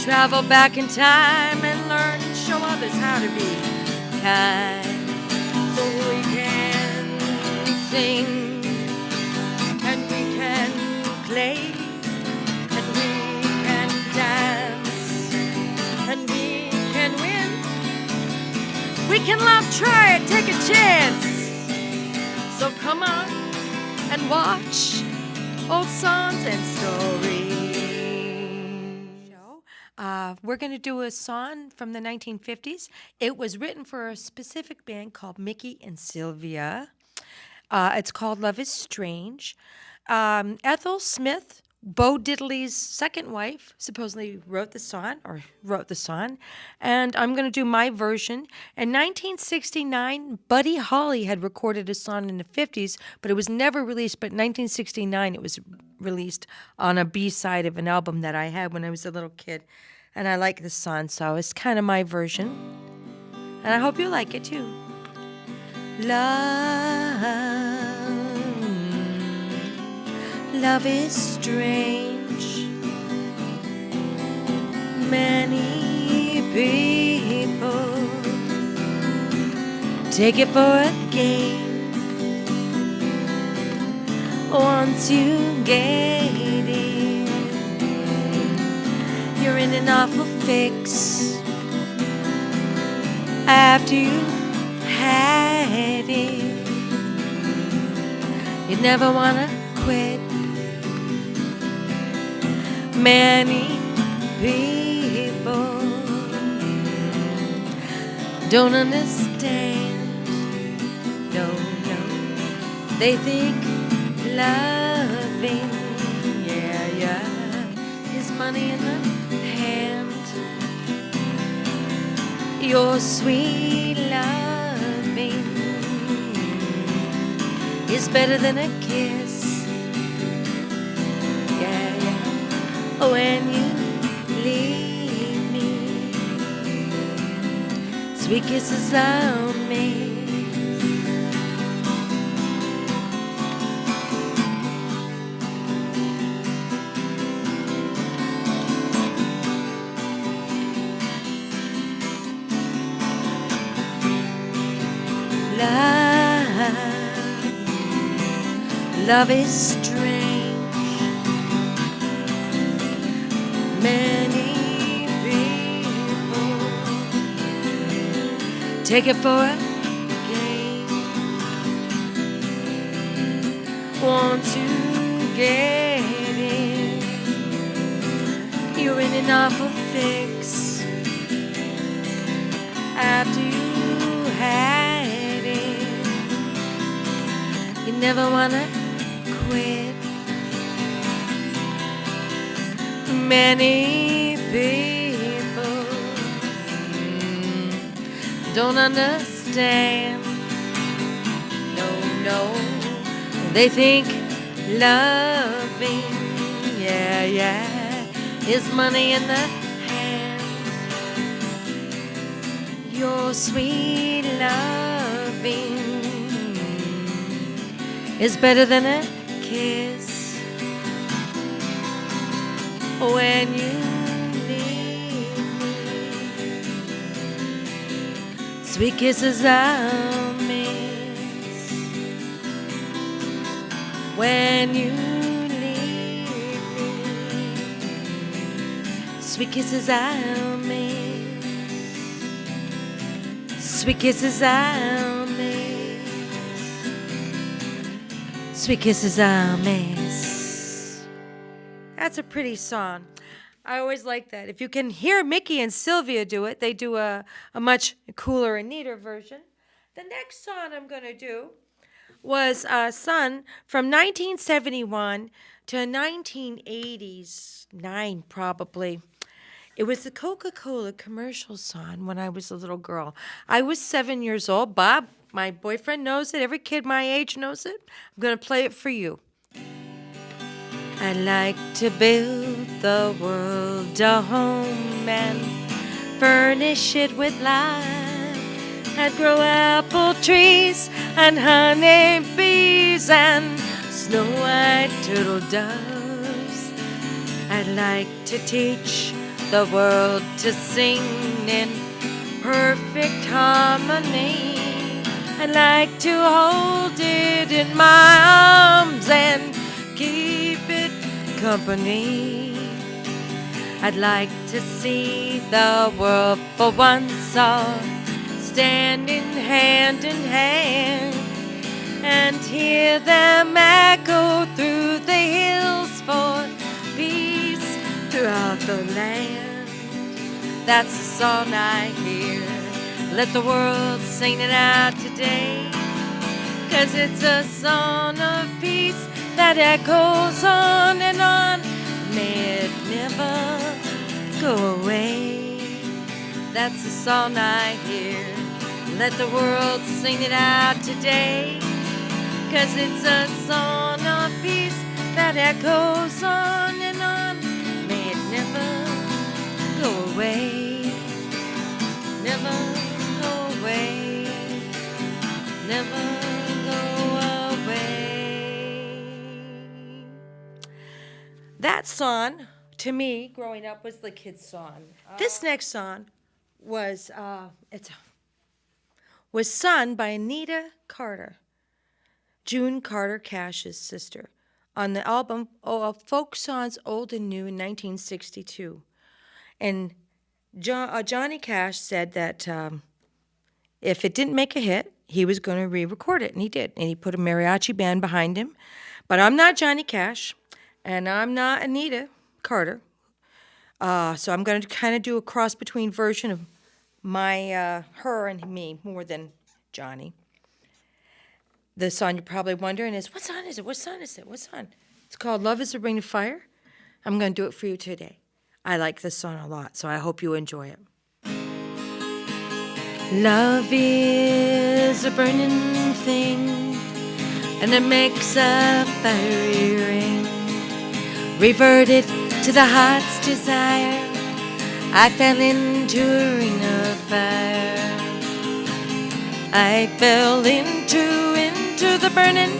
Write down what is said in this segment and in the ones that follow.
travel back in time and learn and show others how to be kind. So we can sing and we can play and we can dance and we can win. We can love, try it, take a chance. So come on and watch old songs and stories. We're going to do a song from the 1950s. It was written for a specific band called Mickey and Sylvia. It's called Love is Strange. Ethel Smith, Bo Diddley's second wife, supposedly wrote the song, and I'm going to do my version. In 1969, Buddy Holly had recorded a song in the 50s, but it was never released. But in 1969, it was released on a B-side of an album that I had when I was a little kid. And I like this song, so it's kind of my version. And I hope you like it too. Love is strange. Many people take it for a game. Once you get it, you're in an awful fix. After you had it, you never wanna quit. Many people don't understand. No, they think loving, yeah, is money in the hand. Your sweet loving is better than a kiss. When you leave me, sweet kisses I'll make. Love is strange. Many people take it for a game. Once you get it, you're in an awful fix. After you had it, you never wanna quit. Many people don't understand. No, they think loving, yeah, is money in the hand. Your sweet loving is better than a kiss. When you leave me, sweet kisses I'll miss. When you leave me, sweet kisses I'll miss. Sweet kisses I'll miss. Sweet kisses I'll miss. That's a pretty song. I always like that. If you can hear Mickey and Sylvia do it, they do a much cooler and neater version. The next song I'm going to do was a song from 1971 to 1989, probably. It was the Coca-Cola commercial song when I was a little girl. I was 7 years old. Bob, my boyfriend, knows it. Every kid my age knows it. I'm going to play it for you. I'd like to build the world a home and furnish it with life. I'd grow apple trees and honey bees and snow-white turtle doves. I'd like to teach the world to sing in perfect harmony. I'd like to hold it in my arms and keep it company. I'd like to see the world for once all standing hand in hand, and hear them echo through the hills for peace throughout the land. That's the song I hear. Let the world sing it out today, 'cause it's a song of peace that echoes on and on. May it never go away. That's the song I hear. Let the world sing it out today, 'cause it's a song of peace that echoes on and on. May it never go away. Never go away. Never go away. That song, to me, growing up, was the kids' song. This next song was sung by Anita Carter, June Carter Cash's sister, on the album Folk Songs Old and New in 1962. And Johnny Cash said that if it didn't make a hit, he was going to re-record it, and he did. And he put a mariachi band behind him. But I'm not Johnny Cash, and I'm not Anita Carter. So I'm going to kind of do a cross-between version of my her and me more than Johnny. The song you're probably wondering is, what song is it? What song is it? What song? It's called Love is a Ring of Fire. I'm going to do it for you today. I like this song a lot, so I hope you enjoy it. Love is a burning thing, and it makes a fiery ring. Reverted to the heart's desire, I fell into a ring of fire. I fell into the burning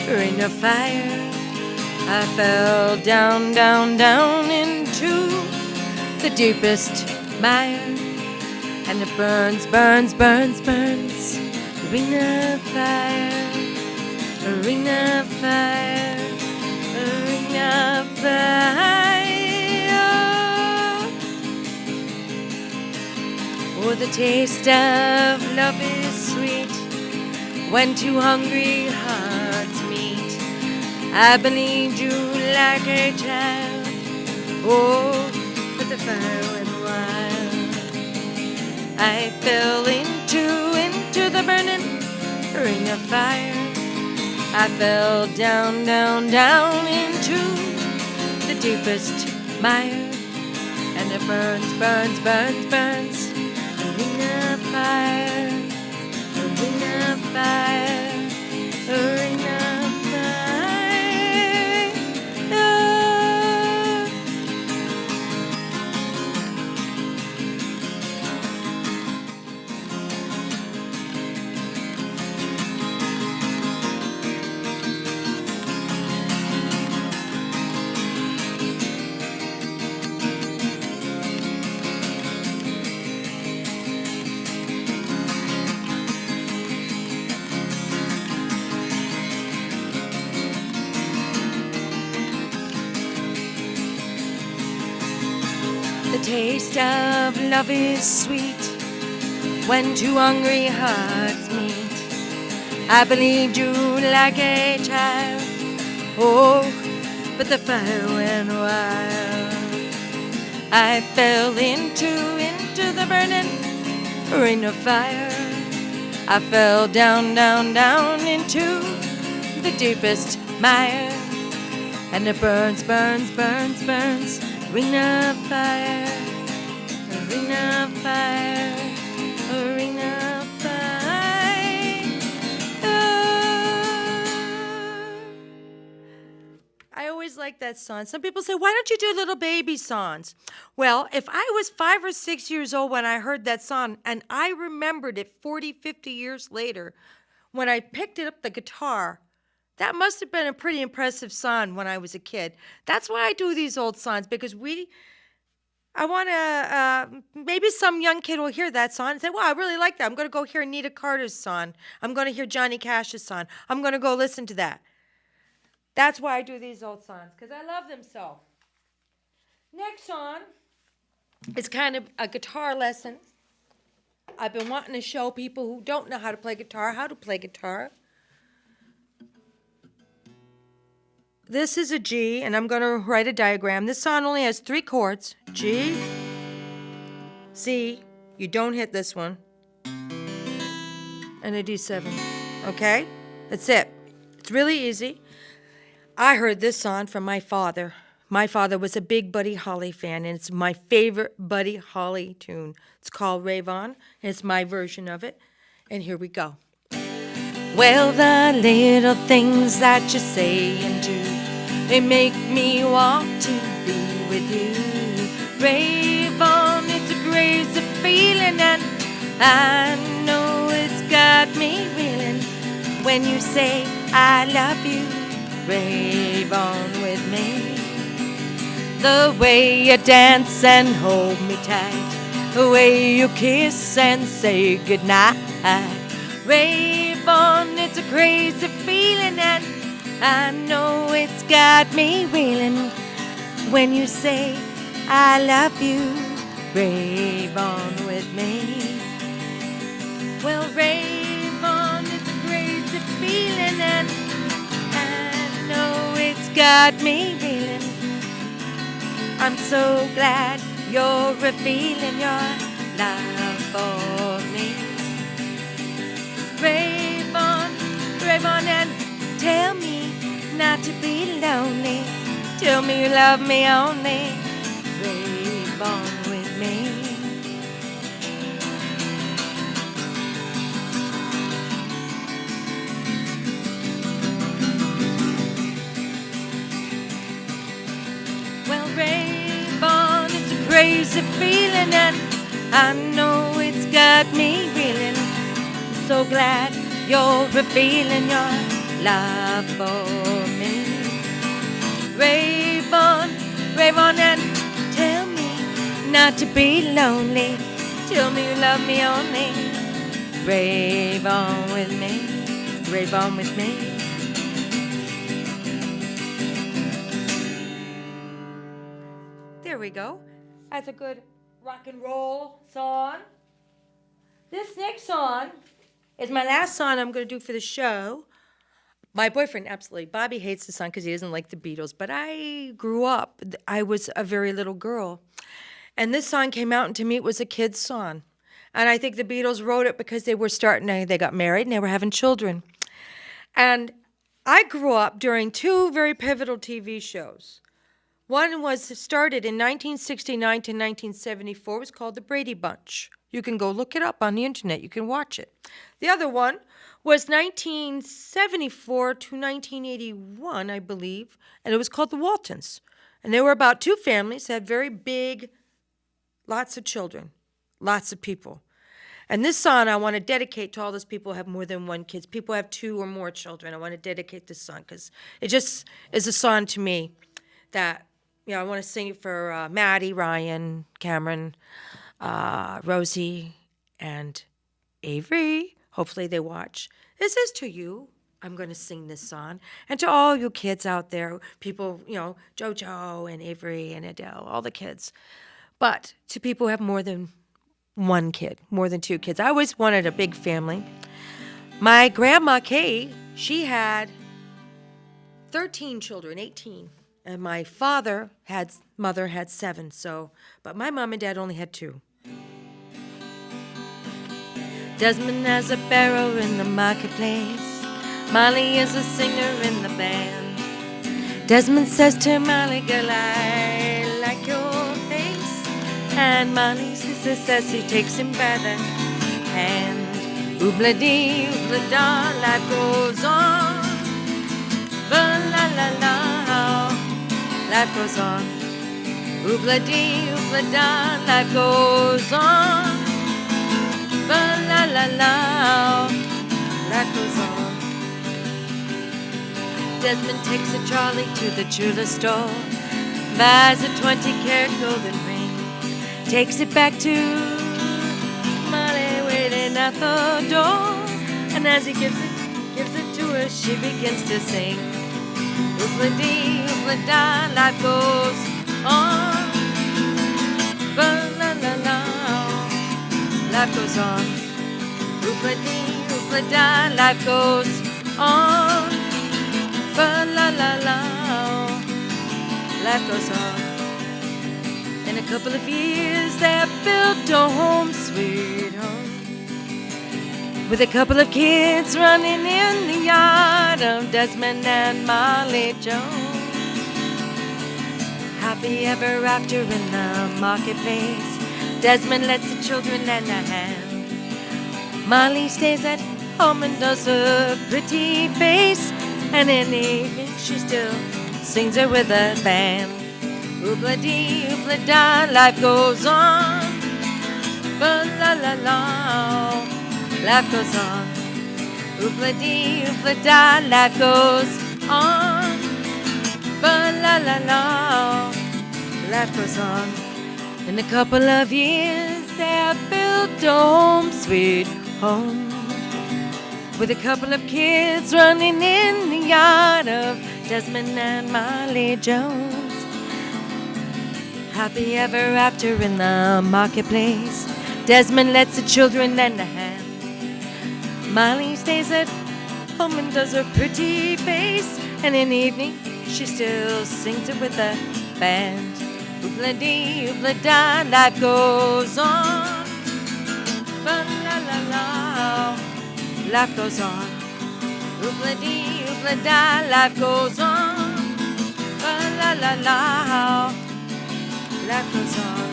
ring of fire. I fell down, down, down into the deepest mire. And it burns, burns, burns, burns. A ring of fire, a ring of fire, a ring of fire. Oh, the taste of love is sweet when two hungry hearts meet. I believed you like a child. Oh, but the fire went wild. I fell into the burning ring of fire. I fell down, down, down into the deepest mire. And it burns, burns, burns, burns. A ring of fire, a ring of fire, a ring of fire. Oh. The taste of love is sweet when two hungry hearts meet. I believed you like a child. Oh, but the fire went wild. I fell into the burning ring of fire. I fell down, down, down into the deepest mire. And it burns, burns, burns, burns. Ring of fire, a ring of fire, a ring of fire. I always like that song. Some people say, why don't you do little baby songs? Well, if I was 5 or 6 years old when I heard that song, and I remembered it 40, 50 years later, when I picked up the guitar, that must have been a pretty impressive song when I was a kid. That's why I do these old songs, because I want to, maybe some young kid will hear that song and say, wow, I really like that. I'm going to go hear Anita Carter's song. I'm going to hear Johnny Cash's song. I'm going to go listen to that. That's why I do these old songs, because I love them so. Next song is kind of a guitar lesson. I've been wanting to show people who don't know how to play guitar how to play guitar. This is a G, and I'm going to write a diagram. This song only has 3 chords. G, C, you don't hit this one, and a D7. Okay? That's it. It's really easy. I heard this song from my father. My father was a big Buddy Holly fan, and it's my favorite Buddy Holly tune. It's called Rave On, and it's my version of it. And here we go. Well, the little things that you say and do, they make me want to be with you. Rave on, it's a crazy feeling, and I know it's got me reeling. When you say I love you, rave on with me. The way you dance and hold me tight, the way you kiss and say goodnight. Rave on, it's a crazy feeling, and I know it's got me reeling. When you say I love you, rave on with me. Well, rave on, it's a crazy feeling, and I know it's got me reeling. I'm so glad you're revealing your love for me. Rave on and tell me not to be lonely. Tell me you love me only. Rave on with me. Well, rave on, it's a crazy feeling, and I know it's got me reeling. I'm so glad you're revealing your love for me. Rave on and tell me not to be lonely. Tell me you love me only. Rave on with me. Rave on with me. There we go. That's a good rock and roll song. This next song is my last song I'm going to do for the show. My boyfriend, absolutely. Bobby hates the song because he doesn't like the Beatles. But I grew up. I was a very little girl. And this song came out, and to me it was a kid's song. And I think the Beatles wrote it because they got married and they were having children. And I grew up during 2 very pivotal TV shows. One was started in 1969 to 1974. It was called The Brady Bunch. You can go look it up on the internet. You can watch it. The other one was 1974 to 1981, I believe, and it was called The Waltons. And they were about 2 families that had very big, lots of children, lots of people. And this song I want to dedicate to all those people who have more than 1 kid. People who have 2 or more children. I want to dedicate this song because it just is a song to me that, I want to sing it for Maddie, Ryan, Cameron, Rosie, and Avery. Hopefully they watch. This is to you. I'm going to sing this song. And to all you kids out there, people, JoJo and Avery and Adele, all the kids. But to people who have more than 1 kid, more than 2 kids. I always wanted a big family. My grandma, Kay, she had 13 children, 18. And my mother had 7. But my mom and dad only had 2. Desmond has a barrow in the marketplace. Molly is a singer in the band. Desmond says to Molly, girl, I like your face. And Molly's sister says he takes him by the hand. Oobla-dee, oobla-da, life goes on. Ba-la-la-la. Life goes on. Oobla-dee, oobla-da, life goes on. Ba-la-la-la, life goes on. Desmond takes a trolley to the jeweler store, buys a 20-carat golden ring. takes it back to Molly waiting at the door. And as he gives it to her, she begins to sing. Oopla-dee, oopla-da, life goes on. Ba-la-la-la, life goes on. Oopla-dee, oopla-da, life goes on. Ba-la-la-la, life goes on. In a couple of years, they built a home, sweet home, with a couple of kids running in the yard of Desmond and Molly Jones. Happy ever after in the marketplace, Desmond lets the children lend a hand. Molly stays at home and does her pretty face, and in the evening she still sings it with a band. Oopla-dee, oopla-da, life goes on. Ba-la-la-la, life goes on. Oopla-dee, oopla-da, life goes on. Ba-la-la-la, life goes on. In a couple of years, they have built a home, sweet home, with a couple of kids running in the yard of Desmond and Molly Jones. Happy ever after in the marketplace, Desmond lets the children lend a hand. Molly stays at home and does her pretty face, and in the evening she still sings it with a band. Oopla-dee, oopla-da, life goes on. Ba-la-la-la, life goes on. Oopla-dee, oopla-da, life goes on. Ba-la-la-la, life goes on.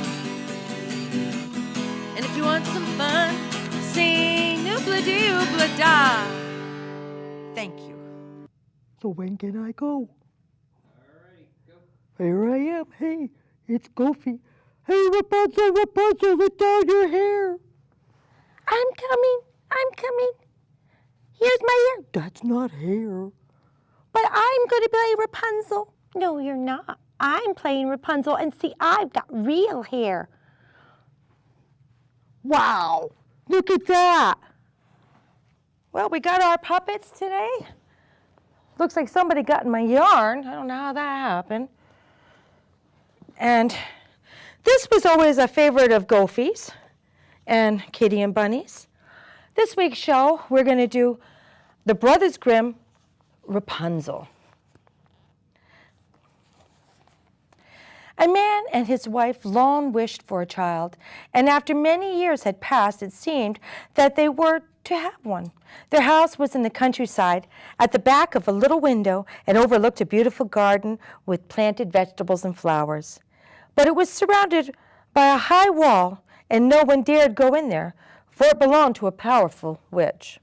And if you want some fun, sing oopla-dee, oopla-da. Thank you. So when can I go? Alright, go. Here I am. Hey, it's Goofy. Hey, Rapunzel, Rapunzel, let down your hair. I'm coming. Here's my hair. That's not hair. But I'm going to play Rapunzel. No, you're not. I'm playing Rapunzel, and see, I've got real hair. Wow, look at that. Well, we got our puppets today. Looks like somebody got in my yarn. I don't know how that happened. And this was always a favorite of Goofy's and Kitty and Bunny's. This week's show, we're going to do the Brothers Grimm Rapunzel. A man and his wife long wished for a child, and after many years had passed, it seemed that they were to have one. Their house was in the countryside, at the back of a little window, and overlooked a beautiful garden with planted vegetables and flowers. But it was surrounded by a high wall, and no one dared go in there, for it belonged to a powerful witch.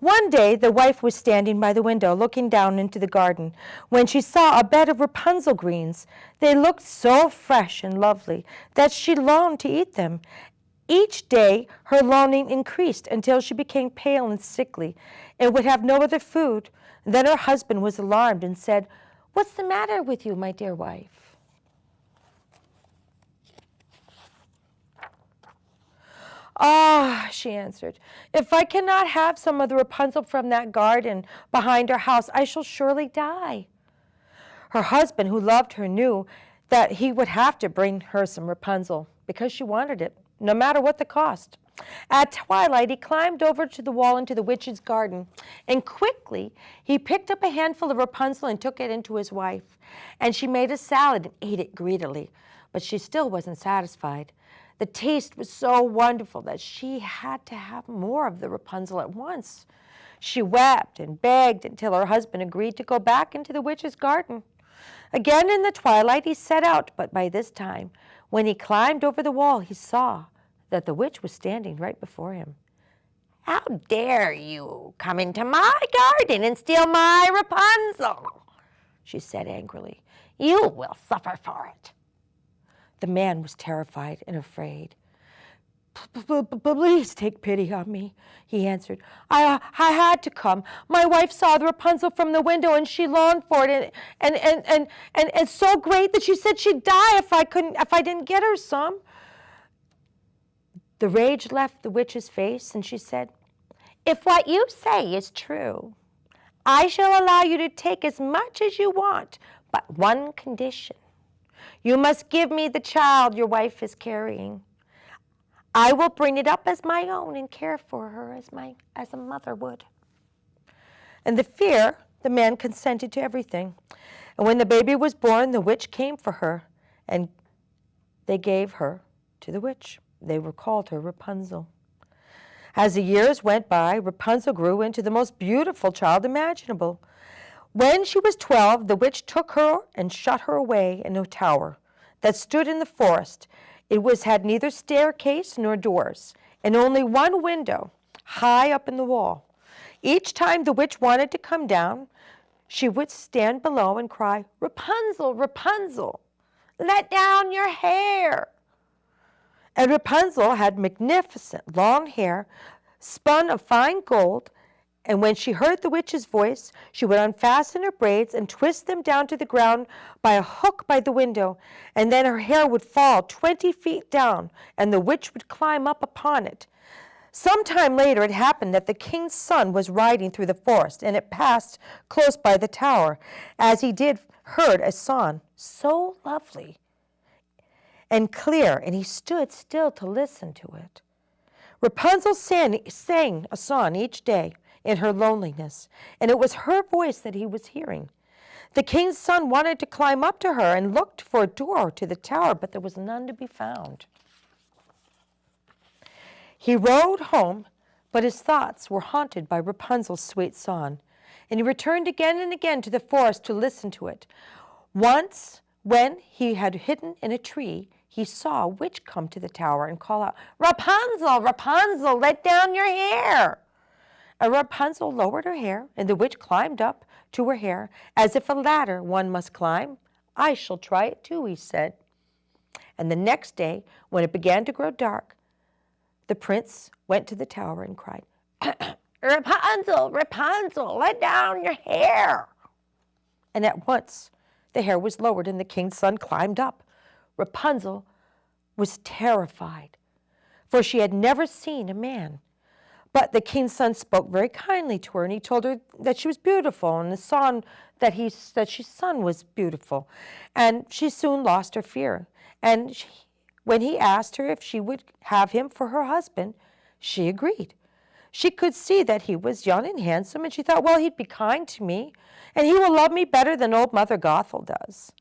One day, the wife was standing by the window looking down into the garden when she saw a bed of Rapunzel greens. They looked so fresh and lovely that she longed to eat them. Each day, her longing increased until she became pale and sickly and would have no other food. Then her husband was alarmed and said, "What's the matter with you, my dear wife?" "Ah," she answered, "if I cannot have some of the Rapunzel from that garden behind our house, I shall surely die." Her husband, who loved her, knew that he would have to bring her some Rapunzel because she wanted it, no matter what the cost. At twilight, he climbed over to the wall into the witch's garden, and quickly he picked up a handful of Rapunzel and took it into his wife. And she made a salad and ate it greedily, but she still wasn't satisfied. The taste was so wonderful that she had to have more of the Rapunzel at once. She wept and begged until her husband agreed to go back into the witch's garden. Again in the twilight he set out, but by this time, when he climbed over the wall, he saw that the witch was standing right before him. "How dare you come into my garden and steal my Rapunzel?" she said angrily. "You will suffer for it." The man was terrified and afraid. "Please take pity on me," he answered. I had to come. My wife saw the Rapunzel from the window and she longed for it, and it's so great that she said she'd die if I didn't get her some. The rage left the witch's face, and she said, "If what you say is true, I shall allow you to take as much as you want, but one condition. You must give me the child your wife is carrying. I will bring it up as my own and care for her as a mother would." In the fear, the man consented to everything. And when the baby was born, the witch came for her, and they gave her to the witch. They called her Rapunzel. As the years went by, Rapunzel grew into the most beautiful child imaginable. When she was 12, the witch took her and shut her away in a tower that stood in the forest. It had neither staircase nor doors, and only one window high up in the wall. Each time the witch wanted to come down, she would stand below and cry, "Rapunzel, Rapunzel, let down your hair." And Rapunzel had magnificent long hair, spun of fine gold, and when she heard the witch's voice, she would unfasten her braids and twist them down to the ground by a hook by the window, and then her hair would fall 20 feet down, and the witch would climb up upon it. Some time later, it happened that the king's son was riding through the forest, and it passed close by the tower. As he did, heard a song so lovely and clear, and he stood still to listen to it. Rapunzel sang a song each day in her loneliness, and it was her voice that he was hearing. The king's son wanted to climb up to her and looked for a door to the tower, but there was none to be found. He rode home, but his thoughts were haunted by Rapunzel's sweet song, and he returned again and again to the forest to listen to it. Once, when he had hidden in a tree, he saw a witch come to the tower and call out, "Rapunzel, Rapunzel, let down your hair." And Rapunzel lowered her hair, and the witch climbed up to her hair, as if a ladder one must climb. "I shall try it too," he said. And the next day, when it began to grow dark, the prince went to the tower and cried, "Rapunzel, Rapunzel, let down your hair." And at once the hair was lowered, and the king's son climbed up. Rapunzel was terrified, for she had never seen a man. But the king's son spoke very kindly to her, and he told her that she was beautiful, and the song that she sung was beautiful. And she soon lost her fear. And when he asked her if she would have him for her husband, she agreed. She could see that he was young and handsome, and she thought, well, he'd be kind to me, and he will love me better than old Mother Gothel does,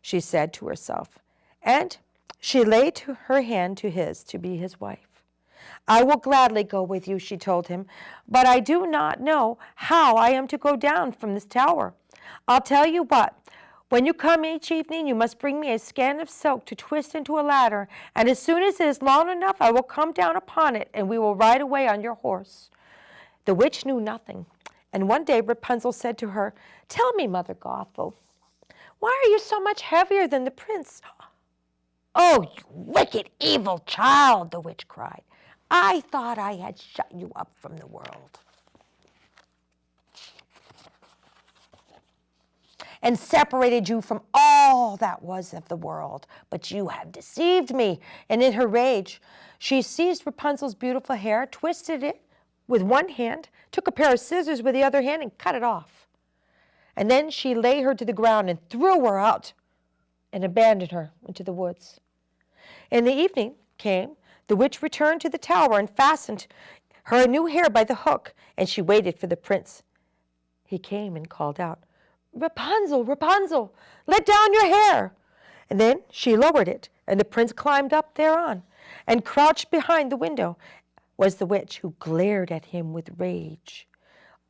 she said to herself. And she laid her hand to his to be his wife. "I will gladly go with you," she told him, "but I do not know how I am to go down from this tower. I'll tell you what. When you come each evening, you must bring me a skein of silk to twist into a ladder, and as soon as it is long enough, I will come down upon it, and we will ride away on your horse." The witch knew nothing, and one day Rapunzel said to her, "Tell me, Mother Gothel, why are you so much heavier than the prince?" "Oh, you wicked, evil child," the witch cried. "I thought I had shut you up from the world and separated you from all that was of the world. But you have deceived me." And in her rage, she seized Rapunzel's beautiful hair, twisted it with one hand, took a pair of scissors with the other hand, and cut it off. And then she laid her to the ground and threw her out and abandoned her into the woods. In the evening came, the witch returned to the tower and fastened her new hair by the hook, and she waited for the prince. He came and called out, "Rapunzel, Rapunzel, let down your hair." And then she lowered it, and the prince climbed up thereon, and crouched behind the window was the witch, who glared at him with rage.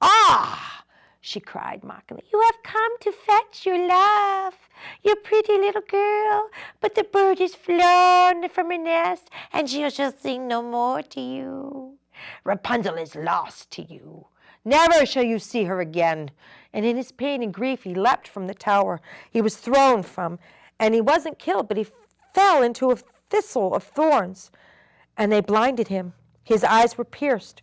"Ah!" she cried mockingly, "you have come to fetch your love, you pretty little girl, but the bird is flown from her nest, and she shall sing no more to you. Rapunzel is lost to you. Never shall you see her again." And in his pain and grief, he leapt from the tower. He was thrown from, and he wasn't killed, but he fell into a thistle of thorns, and they blinded him. His eyes were pierced,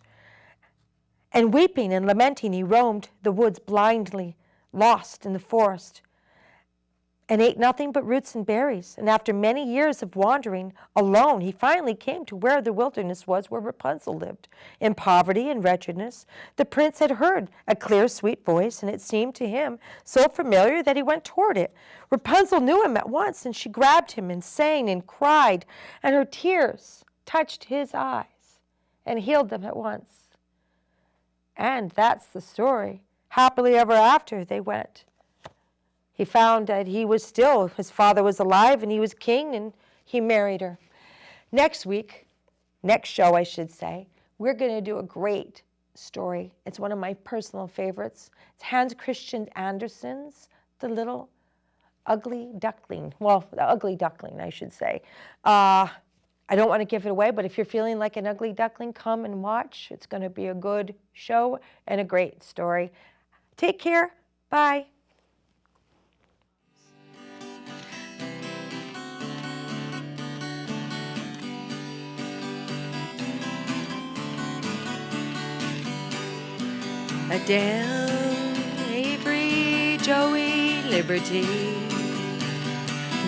and weeping and lamenting, he roamed the woods blindly, lost in the forest. and ate nothing but roots and berries. And after many years of wandering alone, he finally came to where the wilderness was, where Rapunzel lived. In poverty and wretchedness, the prince had heard a clear, sweet voice, and it seemed to him so familiar that he went toward it. Rapunzel knew him at once, and she grabbed him and sang and cried, and her tears touched his eyes and healed them at once. And that's the story. Happily ever after they went. He found that his father was alive and he was king, and he married her. Next show I should say, we're going to do a great story. It's one of my personal favorites. It's Hans Christian Andersen's The Little Ugly Duckling. Well, The Ugly Duckling, I should say. I don't want to give it away, but if you're feeling like an ugly duckling, come and watch. It's going to be a good show and a great story. Take care. Bye. Adele, Avery, Joey, Liberty,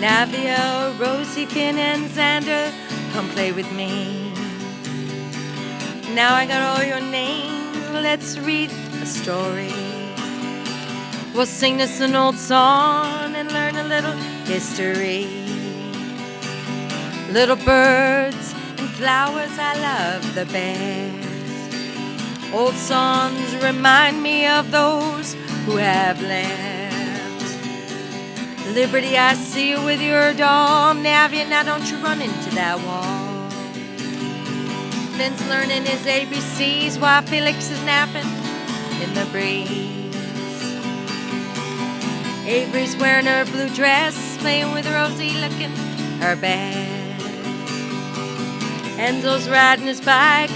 Navia, Rosie, Finn, and Xander, come play with me. Now I got all your names, let's read a story. We'll sing this an old song and learn a little history. Little birds and flowers, I love the best. Old songs remind me of those who have left. Liberty, I see you with your doll. Navia, now don't you run into that wall. Finn's learning his ABCs while Felix is napping in the breeze. Avery's wearing her blue dress, playing with Rosie, looking her best. Enzo's riding his bike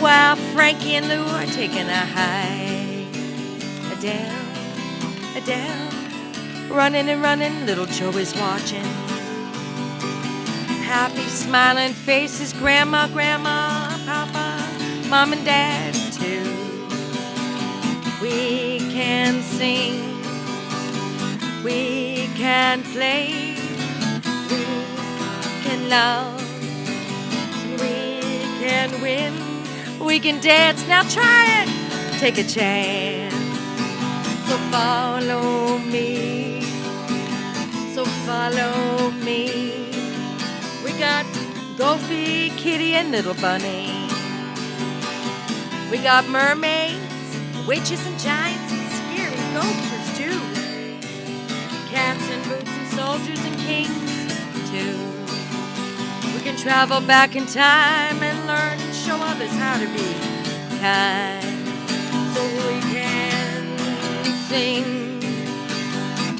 while Frankie and Lou are taking a hike. Adele, running and running, little Joe is watching. Happy smiling faces, Grandma, Papa, Mom and Dad too. We can sing, we can play, we can love, we can win. We can dance, now try it, take a chance. So follow me, We got Goofy, Kitty, and Little Bunny. We got mermaids, witches and giants, and scary ghosts too. Cats and boots and soldiers and kings too. We can travel back in time and learn and show others how to be kind. So we can sing,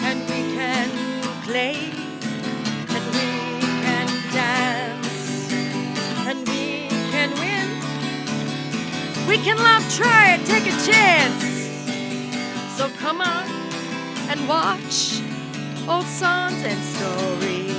and we can play, and we can dance, and we can win. We can love, try it, take a chance. So come on and watch old songs and stories.